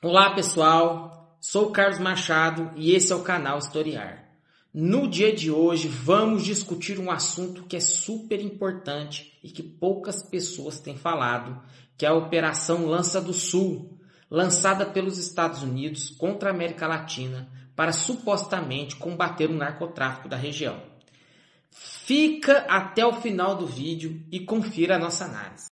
Olá pessoal, sou o Carlos Machado e esse é o canal Historiar. No dia de hoje vamos discutir um assunto que é super importante e que poucas pessoas têm falado, que é a Operação Lança do Sul, lançada pelos Estados Unidos contra a América Latina para supostamente combater o narcotráfico da região. Fica até o final do vídeo e confira a nossa análise.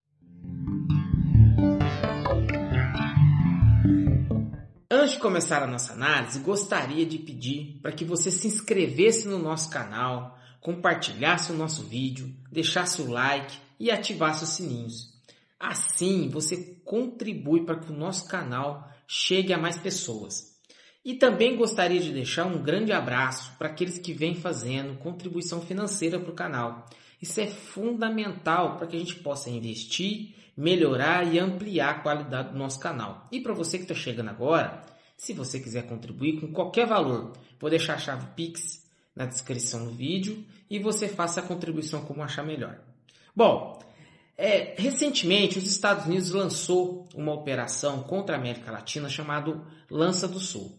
Antes de começar a nossa análise, gostaria de pedir para que você se inscrevesse no nosso canal, compartilhasse o nosso vídeo, deixasse o like e ativasse os sininhos. Assim, você contribui para que o nosso canal chegue a mais pessoas. E também gostaria de deixar um grande abraço para aqueles que vêm fazendo contribuição financeira para o canal. Isso é fundamental para que a gente possa investir, melhorar e ampliar a qualidade do nosso canal. E para você que está chegando agora, se você quiser contribuir com qualquer valor, vou deixar a chave Pix na descrição do vídeo e você faça a contribuição como achar melhor. Bom, recentemente os Estados Unidos lançou uma operação contra a América Latina chamada Lança do Sul.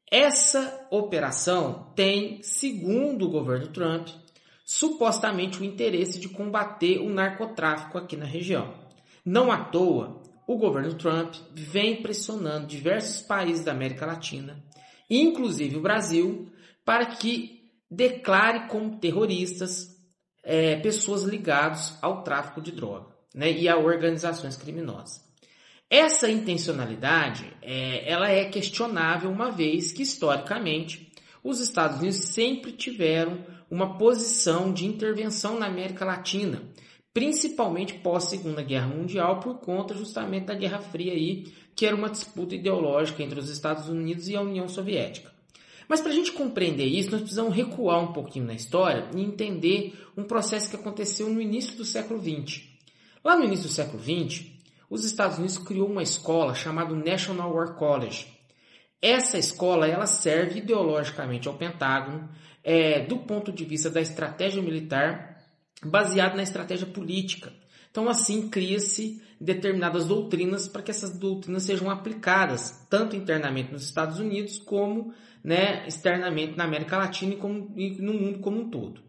Essa operação tem, segundo o governo Trump, supostamente o interesse de combater o narcotráfico aqui na região. Não à toa, o governo Trump vem pressionando diversos países da América Latina, inclusive o Brasil, para que declare como terroristas pessoas ligadas ao tráfico de droga, e a organizações criminosas. Essa intencionalidade ela é questionável, uma vez que, historicamente, os Estados Unidos sempre tiveram uma posição de intervenção na América Latina, principalmente pós-Segunda Guerra Mundial, por conta justamente da Guerra Fria, que era uma disputa ideológica entre os Estados Unidos e a União Soviética. Mas para a gente compreender isso, nós precisamos recuar um pouquinho na história e entender um processo que aconteceu no início do século XX. Lá no início do século XX, os Estados Unidos criou uma escola chamada National War College. Essa escola ela serve ideologicamente ao Pentágono, do ponto de vista da estratégia militar, baseado na estratégia política. Então, assim, cria-se determinadas doutrinas para que essas doutrinas sejam aplicadas, tanto internamente nos Estados Unidos, como externamente na América Latina e no mundo como um todo.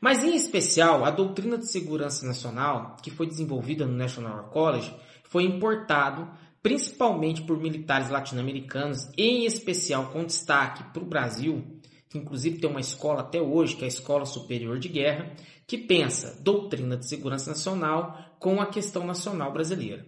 Mas, em especial, a doutrina de segurança nacional, que foi desenvolvida no National War College, foi importado principalmente por militares latino-americanos, em especial com destaque para o Brasil, que inclusive tem uma escola até hoje, que é a Escola Superior de Guerra, que pensa doutrina de segurança nacional com a questão nacional brasileira.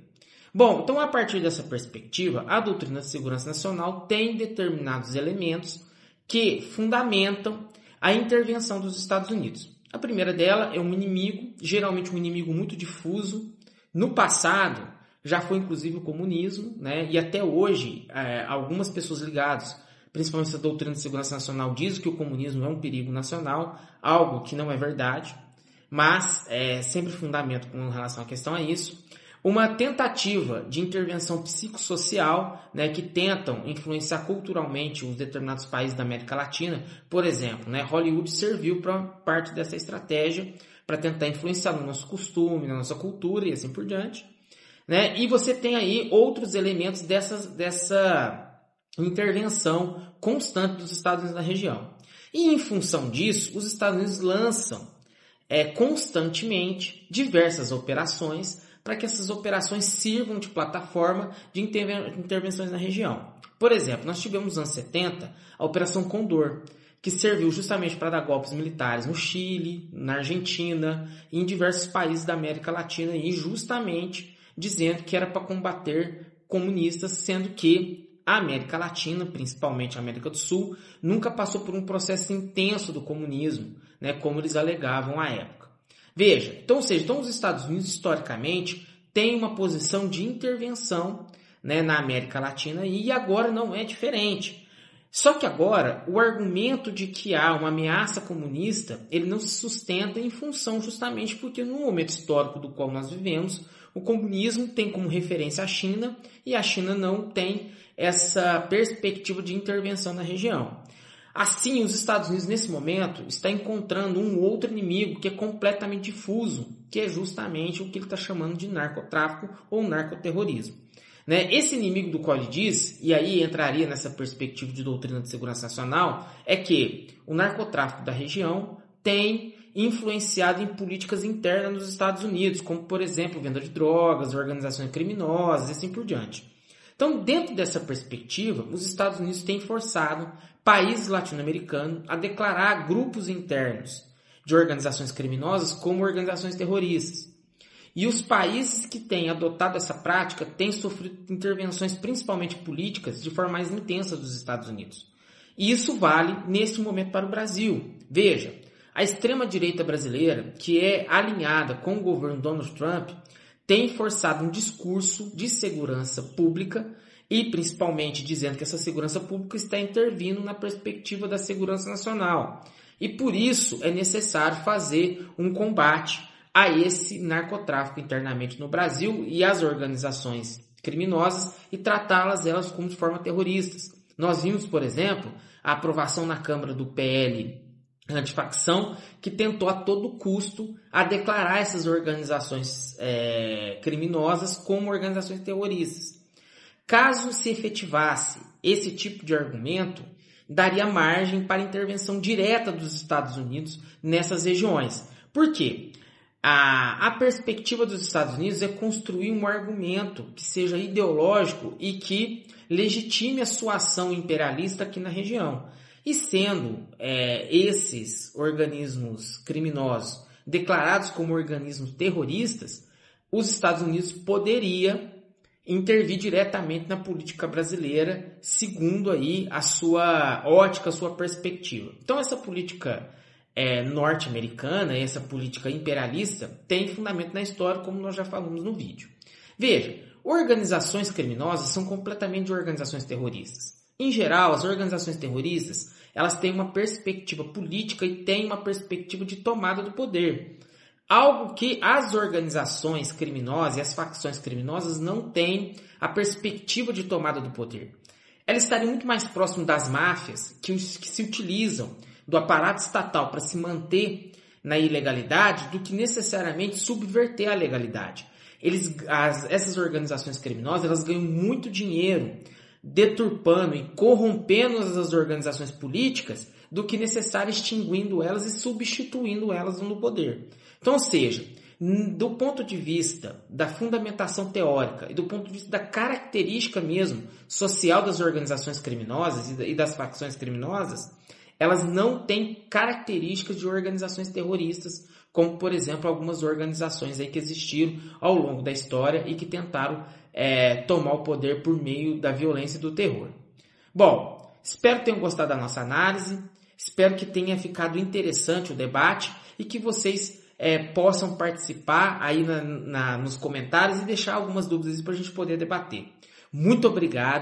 Bom, então a partir dessa perspectiva, a doutrina de segurança nacional tem determinados elementos que fundamentam a intervenção dos Estados Unidos. A primeira dela é um inimigo, geralmente um inimigo muito difuso. No passado, já foi inclusive o comunismo, e até hoje algumas pessoas ligadas, principalmente essa doutrina de segurança nacional, dizem que o comunismo é um perigo nacional, algo que não é verdade, mas sempre fundamento com relação à questão é isso. Uma tentativa de intervenção psicossocial, que tentam influenciar culturalmente os determinados países da América Latina. Por exemplo, Hollywood serviu para parte dessa estratégia para tentar influenciar no nosso costume, na nossa cultura e assim por diante. E você tem aí outros elementos dessa intervenção constante dos Estados Unidos na região. E em função disso, os Estados Unidos lançam constantemente diversas operações para que essas operações sirvam de plataforma de intervenções na região. Por exemplo, nós tivemos nos anos 70 a Operação Condor, que serviu justamente para dar golpes militares no Chile, na Argentina e em diversos países da América Latina, e justamente dizendo que era para combater comunistas, sendo que a América Latina, principalmente a América do Sul, nunca passou por um processo intenso do comunismo, como eles alegavam à época. Veja, então os Estados Unidos historicamente têm uma posição de intervenção na América Latina e agora não é diferente. Só que agora o argumento de que há uma ameaça comunista, ele não se sustenta em função justamente porque no momento histórico do qual nós vivemos, o comunismo tem como referência a China e a China não tem essa perspectiva de intervenção na região. Assim, os Estados Unidos, nesse momento, está encontrando um outro inimigo que é completamente difuso, que é justamente o que ele está chamando de narcotráfico ou narcoterrorismo. né? Esse inimigo do qual ele diz, e aí entraria nessa perspectiva de doutrina de segurança nacional, é que o narcotráfico da região tem influenciado em políticas internas nos Estados Unidos, como, por exemplo, venda de drogas, organizações criminosas e assim por diante. Então, dentro dessa perspectiva, os Estados Unidos têm forçado países latino-americanos a declarar grupos internos de organizações criminosas como organizações terroristas. E os países que têm adotado essa prática têm sofrido intervenções principalmente políticas de forma mais intensa dos Estados Unidos. E isso vale nesse momento para o Brasil. Veja, a extrema-direita brasileira, que é alinhada com o governo Donald Trump, tem forçado um discurso de segurança pública e principalmente dizendo que essa segurança pública está intervindo na perspectiva da segurança nacional. E por isso é necessário fazer um combate a esse narcotráfico internamente no Brasil e as organizações criminosas e tratá-las elas como de forma terroristas. Nós vimos, por exemplo, a aprovação na Câmara do PL antifacção, que tentou a todo custo a declarar essas organizações criminosas como organizações terroristas. Caso se efetivasse esse tipo de argumento, daria margem para intervenção direta dos Estados Unidos nessas regiões. Por quê? A perspectiva dos Estados Unidos é construir um argumento que seja ideológico e que legitime a sua ação imperialista aqui na região. E sendo esses organismos criminosos declarados como organismos terroristas, os Estados Unidos poderia intervir diretamente na política brasileira, segundo aí a sua ótica, a sua perspectiva. Então essa política norte-americana, essa política imperialista, tem fundamento na história, como nós já falamos no vídeo. Veja, organizações criminosas são completamente organizações terroristas. Em geral, as organizações terroristas, elas têm uma perspectiva política e têm uma perspectiva de tomada do poder. Algo que as organizações criminosas e as facções criminosas não têm a perspectiva de tomada do poder. Elas estariam muito mais próximas das máfias que se utilizam do aparato estatal para se manter na ilegalidade do que necessariamente subverter a legalidade. Essas organizações criminosas elas ganham muito dinheiro deturpando e corrompendo as organizações políticas do que necessário extinguindo elas e substituindo elas no poder. Então, ou seja, do ponto de vista da fundamentação teórica e do ponto de vista da característica mesmo social das organizações criminosas e das facções criminosas, elas não têm características de organizações terroristas, como, por exemplo, algumas organizações aí que existiram ao longo da história e que tentaram tomar o poder por meio da violência e do terror. Bom, espero que tenham gostado da nossa análise, espero que tenha ficado interessante o debate e que vocês possam participar aí nos comentários e deixar algumas dúvidas para a gente poder debater. Muito obrigado.